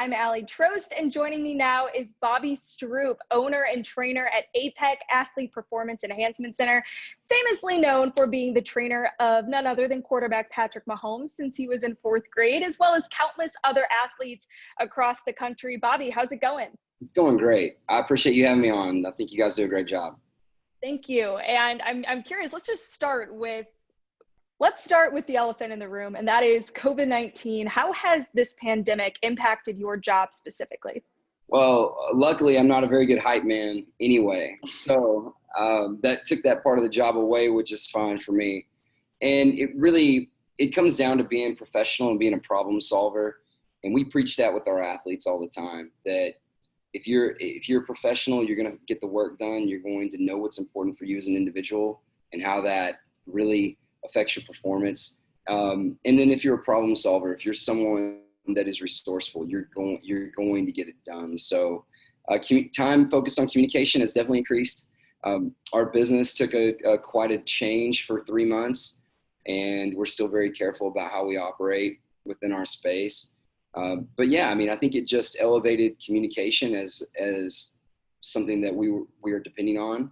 I'm Aly Trost, and joining me now is Bobby Stroupe, owner and trainer at APEC Athlete Performance Enhancement Center, famously known for being the trainer of none other than quarterback Patrick Mahomes since he was in fourth grade, as well as countless other athletes across the country. Bobby, how's it going? It's going great. I appreciate you having me on. I think you guys do a great job. Thank you. And I'm curious, let's start with the elephant in the room, and that is COVID-19. How has this pandemic impacted your job specifically? Well, luckily, I'm not a very good hype man anyway. So that took that part of the job away, which is fine for me. And it comes down to being professional and being a problem solver. And we preach that with our athletes all the time, that if you're a professional, you're going to get the work done. You're going to know what's important for you as an individual and how that really affects your performance. And then if you're a problem solver, if you're someone that is resourceful, you're going to get it done. So time focused on communication has definitely increased. Our business took quite a change for 3 months, and we're still very careful about how we operate within our space. But yeah, I mean, I think it just elevated communication as something that we are depending on,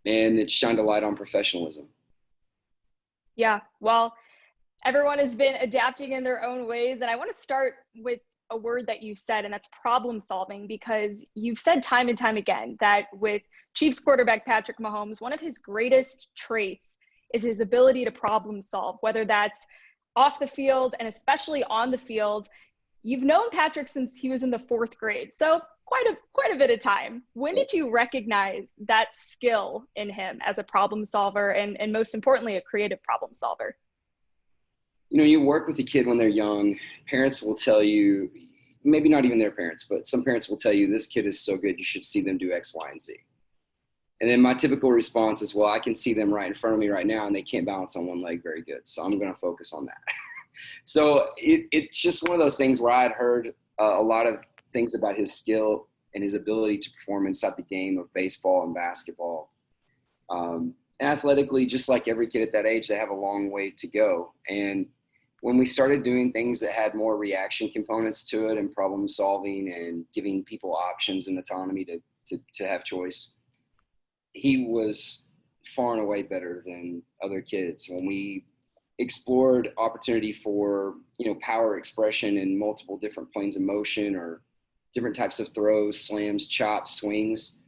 and it shined a light on professionalism. Yeah, well, everyone has been adapting in their own ways. And I want to start with a word that you said, and that's problem solving, because you've said time and time again that with Chiefs quarterback Patrick Mahomes, one of his greatest traits is his ability to problem solve, whether that's off the field and especially on the field. You've known Patrick since he was in the fourth grade, so quite a bit of time. When did you recognize that skill in him as a problem solver and most importantly, a creative problem solver? You know, you work with a kid when they're young. Parents will tell you, maybe not even their parents, but some parents will tell you, this kid is so good, you should see them do X, Y, and Z. And then my typical response is, well, I can see them right in front of me right now, and they can't balance on one leg very good, so I'm going to focus on that. So it's just one of those things where I had heard a lot of things about his skill and his ability to perform inside the game of baseball and basketball. Athletically, just like every kid at that age, they have a long way to go. And when we started doing things that had more reaction components to it and problem solving and giving people options and autonomy to have choice, he was far and away better than other kids. When we explored opportunity for, power expression in multiple different planes of motion or different types of throws, slams, chops, swings,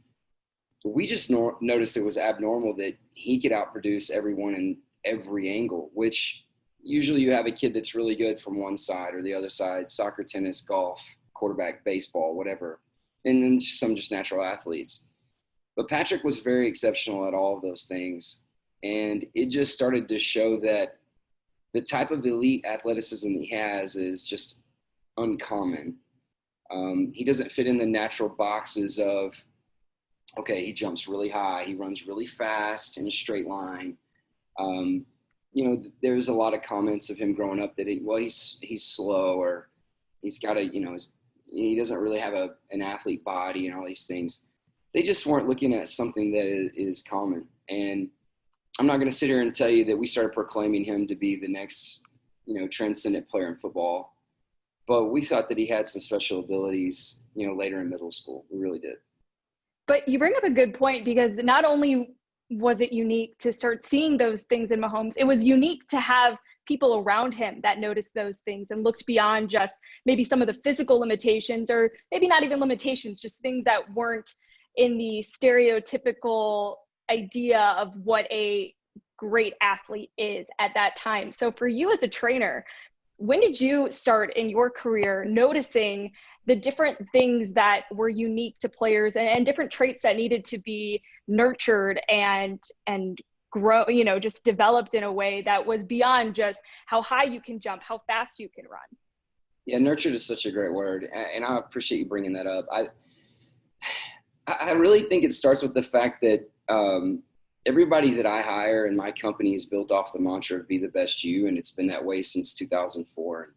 we just noticed it was abnormal that he could outproduce everyone in every angle, which usually you have a kid that's really good from one side or the other side, soccer, tennis, golf, quarterback, baseball, whatever, and then some just natural athletes. But Patrick was very exceptional at all of those things, and it just started to show that the type of elite athleticism he has is just uncommon. He doesn't fit in the natural boxes of, okay, he jumps really high, he runs really fast in a straight line. There's a lot of comments of him growing up that he's slow, or he's got he doesn't really have an athlete body and all these things. They just weren't looking at something that is common. And I'm not going to sit here and tell you that we started proclaiming him to be the next, transcendent player in football. But we thought that he had some special abilities, later in middle school. We really did. But you bring up a good point, because not only was it unique to start seeing those things in Mahomes, it was unique to have people around him that noticed those things and looked beyond just maybe some of the physical limitations, or maybe not even limitations, just things that weren't in the stereotypical idea of what a great athlete is at that time. So for you as a trainer, when did you start in your career noticing the different things that were unique to players and different traits that needed to be nurtured and grow, just developed in a way that was beyond just how high you can jump, how fast you can run? Yeah, nurtured is such a great word, and I appreciate you bringing that up. I really think it starts with the fact that everybody that I hire in my company is built off the mantra of be the best you, and it's been that way since 2004.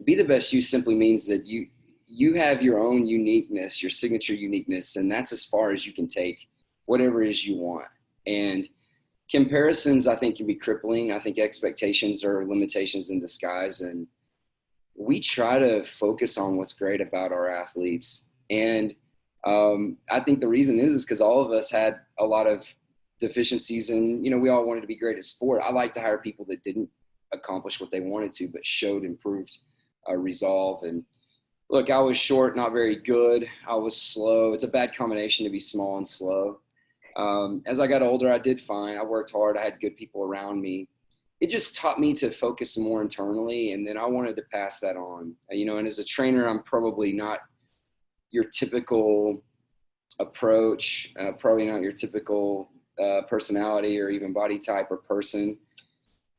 Be the best you simply means that you have your own uniqueness, your signature uniqueness, and that's as far as you can take whatever it is you want. And comparisons, I think, can be crippling. I think expectations are limitations in disguise, and we try to focus on what's great about our athletes. And I think the reason is because all of us had a lot of deficiencies, and we all wanted to be great at sport. I like to hire people that didn't accomplish what they wanted to, but showed improved resolve. And look, I was short, not very good. I was slow. It's a bad combination to be small and slow. As I got older, I did fine. I worked hard. I had good people around me. It just taught me to focus more internally, and then I wanted to pass that on. And as a trainer, I'm probably not your typical approach, probably not your typical personality or even body type or person.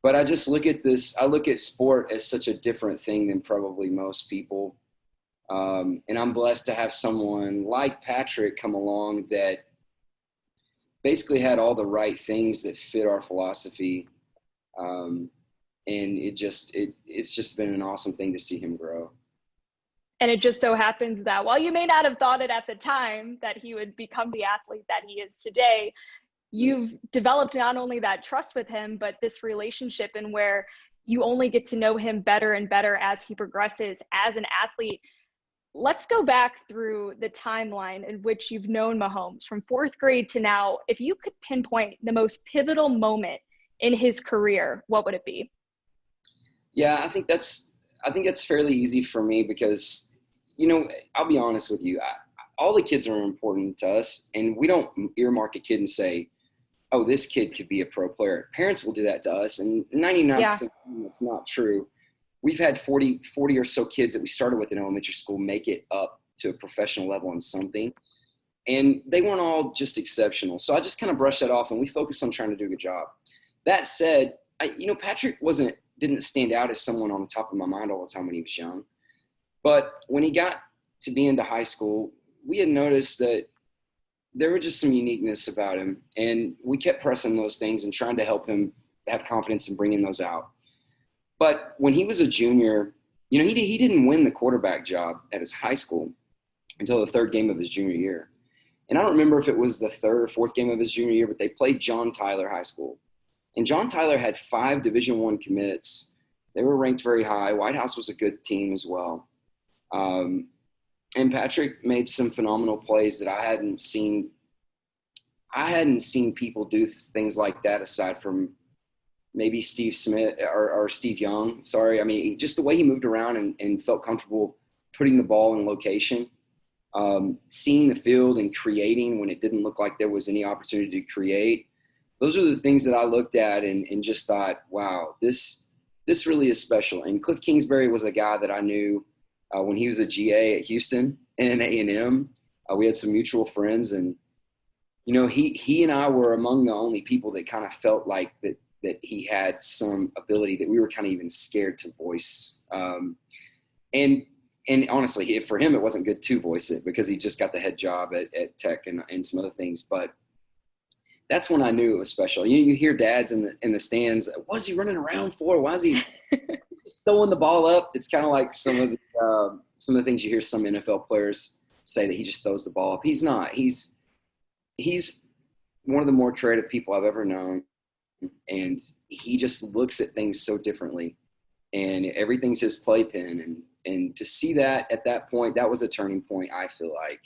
But I just look at this, I look at sport as such a different thing than probably most people. And I'm blessed to have someone like Patrick come along that basically had all the right things that fit our philosophy. And it's just been an awesome thing to see him grow. And it just so happens that while you may not have thought it at the time that he would become the athlete that he is today, you've developed not only that trust with him, but this relationship in where you only get to know him better and better as he progresses as an athlete. Let's go back through the timeline in which you've known Mahomes from 4th grade to now. If you could pinpoint the most pivotal moment in his career, what would it be? Yeah, I think that's fairly easy for me because, I'll be honest with you. All the kids are important to us, and we don't earmark a kid and say, oh, this kid could be a pro player. Parents will do that to us, and 99% of the time that's not true. We've had 40 or so kids that we started with in elementary school make it up to a professional level in something, and they weren't all just exceptional. So I just kind of brushed that off, and we focused on trying to do a good job. That said, Patrick didn't stand out as someone on the top of my mind all the time when he was young. But when he got to be into high school, we had noticed that there were just some uniqueness about him. And we kept pressing those things and trying to help him have confidence in bringing those out. But when he was a junior, he didn't win the quarterback job at his high school until the 3rd game of his junior year. And I don't remember if it was the 3rd or 4th game of his junior year, but they played John Tyler High School. And John Tyler had 5 Division I commits. They were ranked very high. White House was a good team as well. And Patrick made some phenomenal plays that I hadn't seen people do things like that aside from maybe Steve Smith or Steve Young. Sorry. I mean, just the way he moved around and felt comfortable putting the ball in location, seeing the field and creating when it didn't look like there was any opportunity to create. Those are the things that I looked at and just thought, wow, this really is special. And Cliff Kingsbury was a guy that I knew when he was a GA at Houston and A&M. We had some mutual friends, and he and I were among the only people that kind of felt like that he had some ability that we were kind of even scared to voice. And honestly, for him, it wasn't good to voice it because he just got the head job at Tech and some other things. But that's when I knew it was special. You hear dads in the stands. What is he running around for? Why is he just throwing the ball up? It's kind of like some of the things you hear some NFL players say, that he just throws the ball up. He's not. He's one of the more creative people I've ever known, and he just looks at things so differently. And everything's his playpen. And to see that at that point, that was a turning point, I feel like.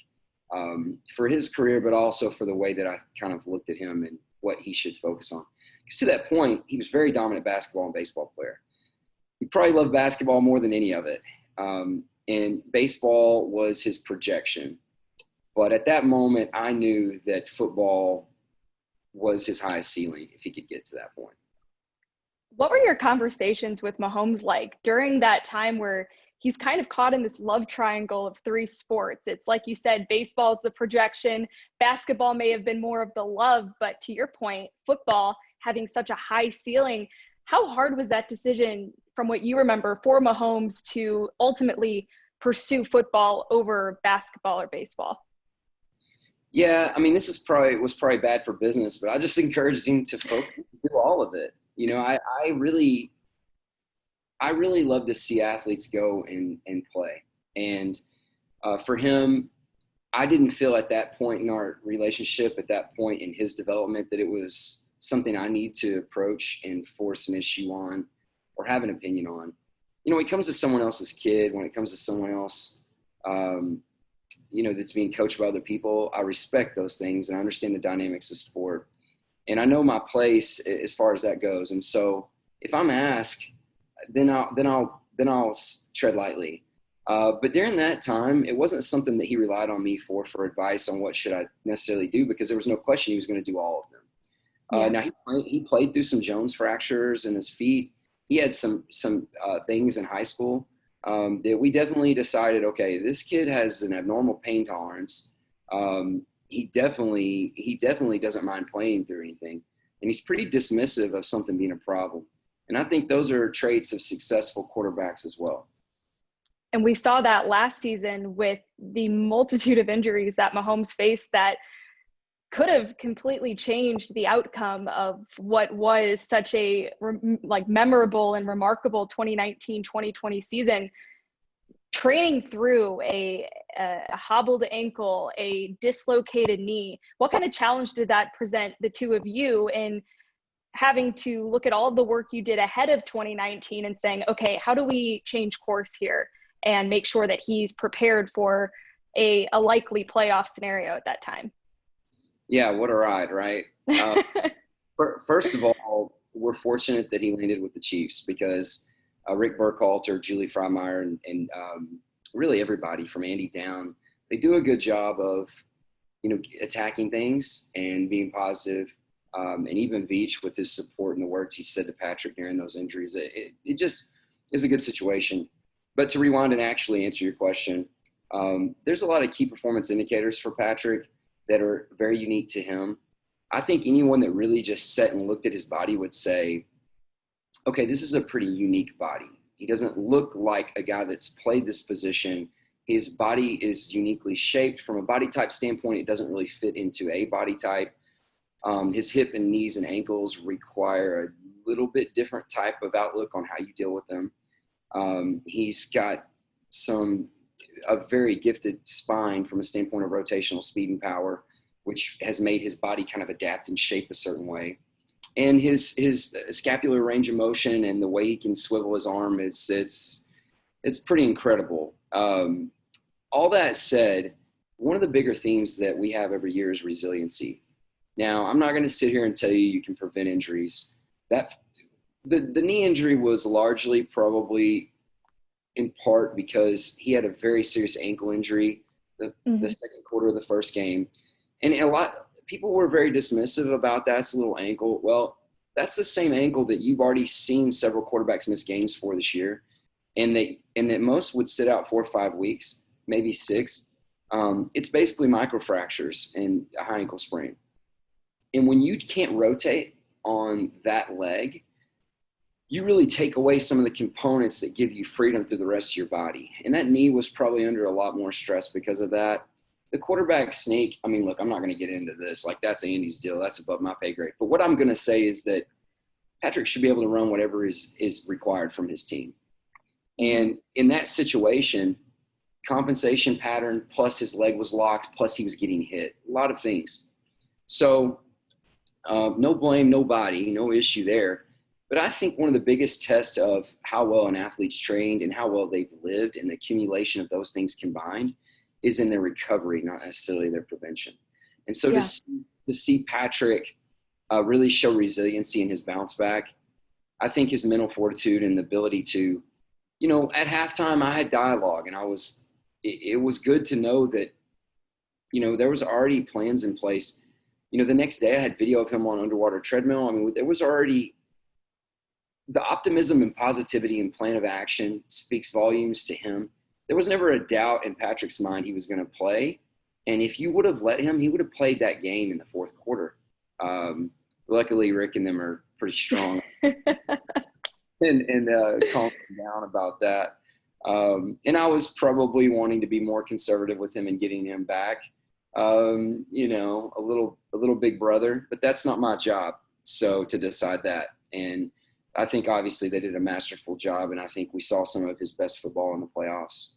For his career, but also for the way that I kind of looked at him and what he should focus on. Because to that point, he was a very dominant basketball and baseball player. He probably loved basketball more than any of it. And baseball was his projection. But at that moment, I knew that football was his highest ceiling if he could get to that point. What were your conversations with Mahomes like during that time where he's kind of caught in this love triangle of 3 sports? It's like you said, baseball is the projection. Basketball may have been more of the love, but to your point, football having such a high ceiling. How hard was that decision, from what you remember, for Mahomes to ultimately pursue football over basketball or baseball? Yeah, I mean, this was probably bad for business, but I just encouraged him to do all of it. I really love to see athletes go and play. And for him, I didn't feel at that point in our relationship, at that point in his development, that it was something I need to approach and force an issue on or have an opinion on. when it comes to someone else's kid, when it comes to someone else, that's being coached by other people, I respect those things and I understand the dynamics of sport. And I know my place as far as that goes. And so if I'm asked, then I'll tread lightly. But during that time, it wasn't something that he relied on me for advice on what should I necessarily do, because there was no question he was going to do all of them. Now he played through some Jones fractures in his feet. He had some things in high school that we definitely decided, okay, this kid has an abnormal pain tolerance. He definitely doesn't mind playing through anything, and he's pretty dismissive of something being a problem. And I think those are traits of successful quarterbacks as well. And we saw that last season with the multitude of injuries that Mahomes faced that could have completely changed the outcome of what was such a memorable and remarkable 2019-2020 season. Training through a hobbled ankle, a dislocated knee, what kind of challenge did that present the two of you in having to look at all of the work you did ahead of 2019 and saying, okay, how do we change course here and make sure that he's prepared for a likely playoff scenario at that time? Yeah, what a ride, right? First of all, we're fortunate that he landed with the Chiefs, because Rick Burkhalter, Julie Freimeyer, and really everybody from Andy down, they do a good job of, attacking things and being positive. And even Veach with his support and the words he said to Patrick during those injuries, it just is a good situation. But to rewind and actually answer your question, there's a lot of key performance indicators for Patrick that are very unique to him. I think anyone that really just sat and looked at his body would say, okay, this is a pretty unique body. He doesn't look like a guy that's played this position. His body is uniquely shaped. From a body type standpoint, it doesn't really fit into a body type. His hip and knees and ankles require a little bit different type of outlook on how you deal with them. He's got a very gifted spine from a standpoint of rotational speed and power, which has made his body kind of adapt and shape a certain way. And his scapular range of motion and the way he can swivel his arm it's pretty incredible. All that said, one of the bigger themes that we have every year is resiliency. Now, I'm not going to sit here and tell you can prevent injuries. That the knee injury was largely probably in part because he had a very serious ankle injury the second quarter of the first game. And people were very dismissive about that. It's a little ankle. Well, that's the same ankle that you've already seen several quarterbacks miss games for this year. And that most would sit out 4 or 5 weeks, maybe 6. It's basically microfractures and a high ankle sprain. And when you can't rotate on that leg, you really take away some of the components that give you freedom through the rest of your body. And that knee was probably under a lot more stress because of that. The quarterback sneak, I mean, look, I'm not going to get into this. Like, that's Andy's deal. That's above my pay grade. But what I'm going to say is that Patrick should be able to run whatever is required from his team. And in that situation, compensation pattern, plus his leg was locked, plus he was getting hit. A lot of things. So no blame, nobody, no issue there. But I think one of the biggest tests of how well an athlete's trained and how well they've lived and the accumulation of those things combined is in their recovery, not necessarily their prevention. And so to see Patrick really show resiliency in his bounce back, I think his mental fortitude and the ability to, at halftime I had dialogue, and it was good to know that, there was already plans in place. The next day I had video of him on underwater treadmill. I mean, there was already the optimism and positivity and plan of action speaks volumes to him. There was never a doubt in Patrick's mind he was going to play. And if you would have let him, he would have played that game in the fourth quarter. Luckily, Rick and them are pretty strong and calm down about that. And I was probably wanting to be more conservative with him and getting him back, a little big brother, but that's not my job. So to decide that. And I think obviously they did a masterful job, and I think we saw some of his best football in the playoffs.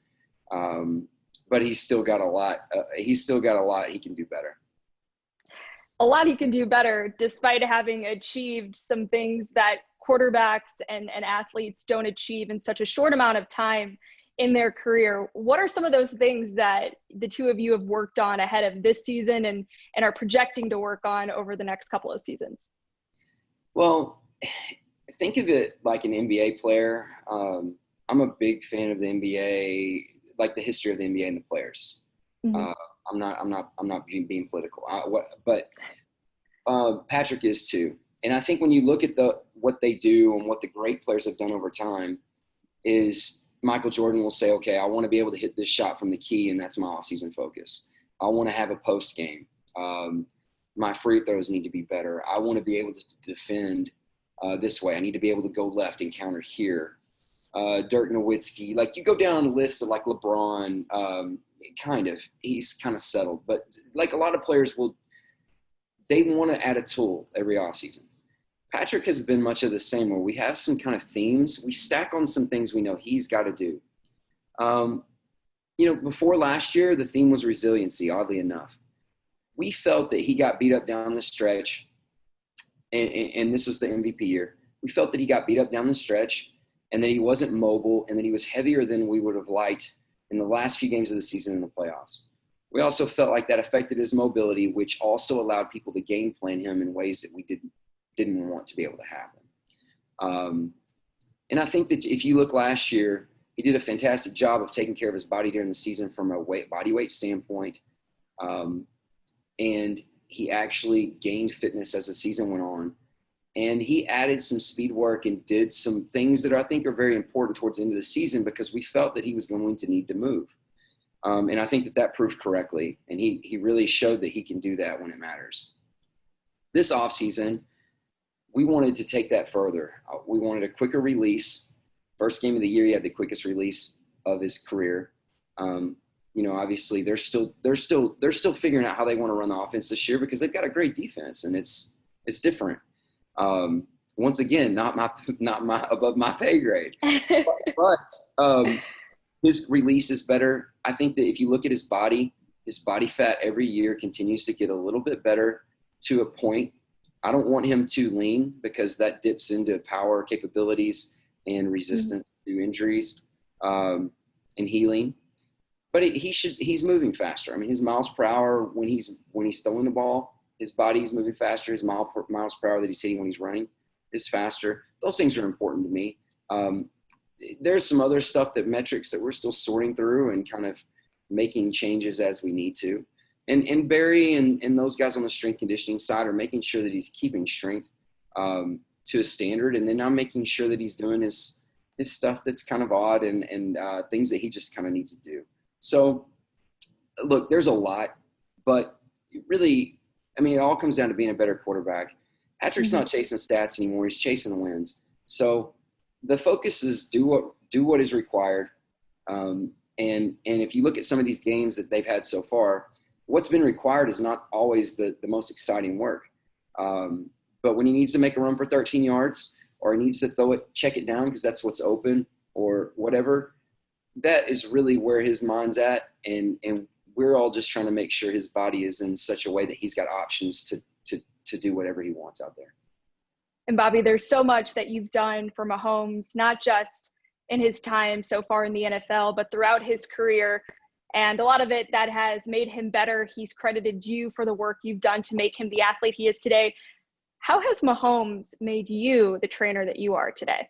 But he's still got a lot. He can do better. A lot he can do better, despite having achieved some things that quarterbacks and athletes don't achieve in such a short amount of time in their career. What are some of those things that the two of you have worked on ahead of this season and are projecting to work on over the next couple of seasons? Well, think of it like an NBA player. I'm a big fan of the NBA, like the history of the NBA and the players. Mm-hmm. I'm not being political, but Patrick is too. And I think when you look at what they do and what the great players have done over time, is Michael Jordan will say, okay, I want to be able to hit this shot from the key, and that's my offseason focus. I want to have a post game. My free throws need to be better. I want to be able to defend this way. I need to be able to go left and counter here. Dirk Nowitzki, like you go down the list of like LeBron, he's kind of settled. But like a lot of players they want to add a tool every offseason. Patrick has been much of the same, where we have some kind of themes. We stack on some things we know he's got to do. Before last year, the theme was resiliency, oddly enough. We felt that he got beat up down the stretch, and this was the MVP year. We felt that he got beat up down the stretch and that he wasn't mobile and that he was heavier than we would have liked in the last few games of the season in the playoffs. We also felt like that affected his mobility, which also allowed people to game plan him in ways that we didn't want to be able to happen. And I think that if you look last year, he did a fantastic job of taking care of his body during the season from a body weight standpoint. And he actually gained fitness as the season went on. And he added some speed work and did some things that I think are very important towards the end of the season, because we felt that he was going to need to move. And I think that proved correctly. And he really showed that he can do that when it matters. This offseason, we wanted to take that further. We wanted a quicker release. First game of the year, he had the quickest release of his career. Obviously they're still figuring out how they want to run the offense this year, because they've got a great defense and it's different. Once again, not above my pay grade, but his release is better. I think that if you look at his body fat every year continues to get a little bit better to a point. I don't want him too lean, because that dips into power capabilities and resistance to injuries and healing. But he's moving faster. I mean, his miles per hour when he's throwing the ball, his body's moving faster. His miles per hour that he's hitting when he's running is faster. Those things are important to me. There's some other metrics that we're still sorting through and kind of making changes as we need to. And Barry and those guys on the strength conditioning side are making sure that he's keeping strength to a standard. And then I'm making sure that he's doing his stuff that's kind of odd and things that he just kind of needs to do. So, look, there's a lot, but really, I mean, it all comes down to being a better quarterback. Patrick's not chasing stats anymore. He's chasing wins. So the focus is do what is required. And if you look at some of these games that they've had so far, what's been required is not always the most exciting work. But when he needs to make a run for 13 yards, or he needs to check it down because that's what's open or whatever, that is really where his mind's at. And we're all just trying to make sure his body is in such a way that he's got options to do whatever he wants out there. And Bobby, there's so much that you've done for Mahomes, not just in his time so far in the NFL, but throughout his career. And a lot of it that has made him better. He's credited you for the work you've done to make him the athlete he is today. How has Mahomes made you the trainer that you are today?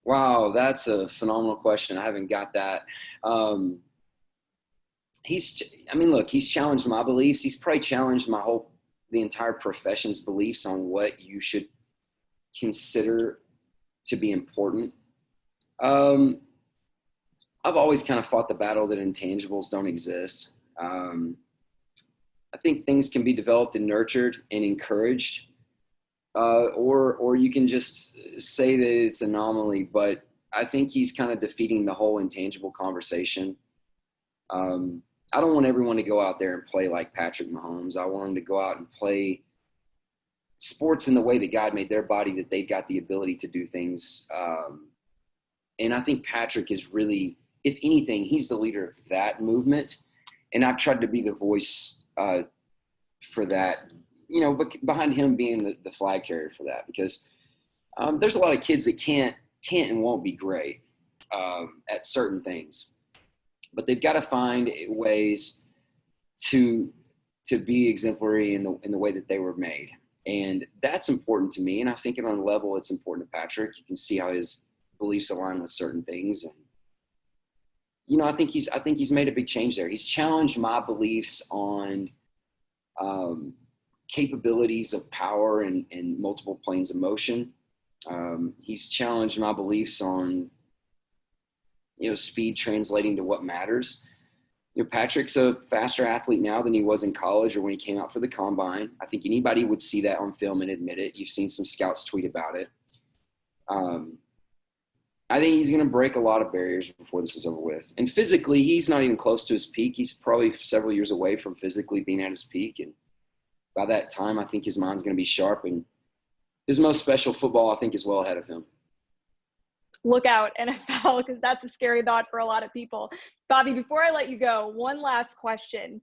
Wow, that's a phenomenal question. I haven't got that. He's challenged my beliefs. He's probably challenged the entire profession's beliefs on what you should consider to be important. I've always kind of fought the battle that intangibles don't exist. I think things can be developed and nurtured and encouraged, or you can just say that it's anomaly. But I think he's kind of defeating the whole intangible conversation. I don't want everyone to go out there and play like Patrick Mahomes. I want them to go out and play sports in the way that God made their body, that they've got the ability to do things. And I think Patrick is really, if anything, he's the leader of that movement. And I've tried to be the voice for that, but behind him being the flag carrier for that, because There's a lot of kids that can't and won't be great at certain things, but they've got to find ways to be exemplary in the way that they were made. And that's important to me. And I think on a level, it's important to Patrick. You can see how his beliefs align with certain things. And, you know, I think he's made a big change there. He's challenged my beliefs on capabilities of power and multiple planes of motion. He's challenged my beliefs on, you know, speed translating to what matters. You know, Patrick's a faster athlete now than he was in college or when he came out for the combine. I think anybody would see that on film and admit it. You've seen some scouts tweet about it. I think he's going to break a lot of barriers before this is over with. And physically, he's not even close to his peak. He's probably several years away from physically being at his peak. And by that time, I think his mind's going to be sharp. And his most special football, I think, is well ahead of him. Look out, NFL, because that's a scary thought for a lot of people. Bobby, before I let you go, one last question.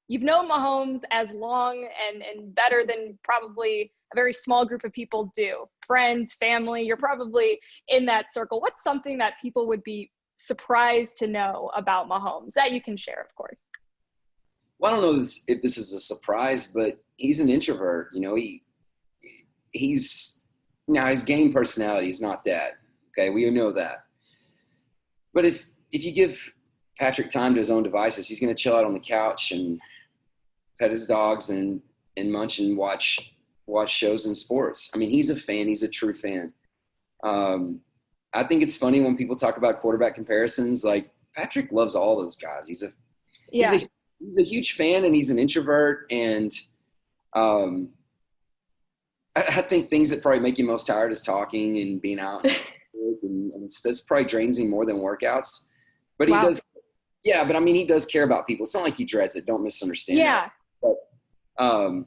You've known Mahomes as long and better than probably a very small group of people do. Friends, family, you're probably in that circle. What's something that people would be surprised to know about Mahomes that you can share, of course? Well, I don't know if this is a surprise, but he's an introvert. You know, he's now his game personality is not that. Okay, we know that. But if you give Patrick time to his own devices, he's going to chill out on the couch and pet his dogs and munch and watch shows and sports. I mean, he's a fan. He's a true fan. I think it's funny when people talk about quarterback comparisons. Like, Patrick loves all those guys. He's a huge fan, and he's an introvert. And I think things that probably make you most tired is talking and being out. And that's probably drains him more than workouts. But he does. Yeah, but I mean, he does care about people. It's not like he dreads it. Don't misunderstand. Yeah. That. But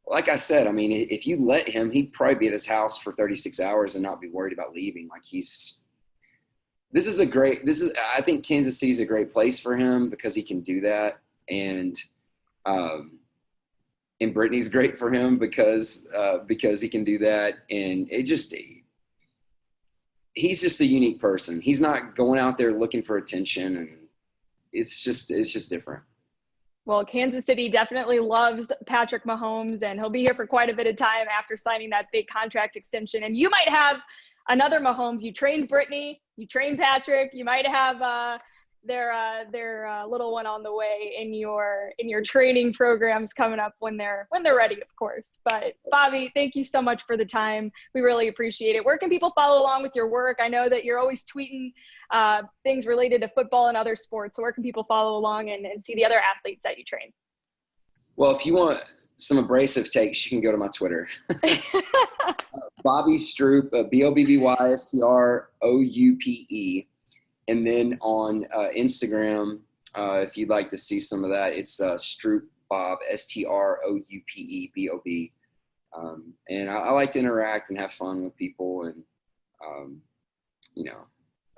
like I said, I mean, if you let him, he'd probably be at his house for 36 hours and not be worried about leaving. Like, I think Kansas City's a great place for him because he can do that. And Brittany's great for him because he can do that. And he's just a unique person. He's not going out there looking for attention, and it's just different. Well, Kansas City definitely loves Patrick Mahomes, and he'll be here for quite a bit of time after signing that big contract extension. And you might have another Mahomes. You trained Brittany, you trained Patrick. You might have their little one on the way in your training programs coming up when they're ready, of course. But Bobby, thank you so much for the time. We really appreciate it. Where can people follow along with your work? I know that you're always tweeting things related to football and other sports. So where can people follow along and see the other athletes that you train? Well, if you want some abrasive takes, you can go to my Twitter. Bobby Stroupe, BOBBYSTROUPE. And then on Instagram, if you'd like to see some of that, it's Stroupe Bob, STROUPEBOB. And I like to interact and have fun with people and,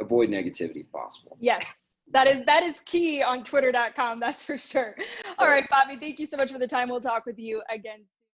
avoid negativity if possible. Yes, that is key on Twitter.com. That's for sure. All right, Bobby, thank you so much for the time. We'll talk with you again.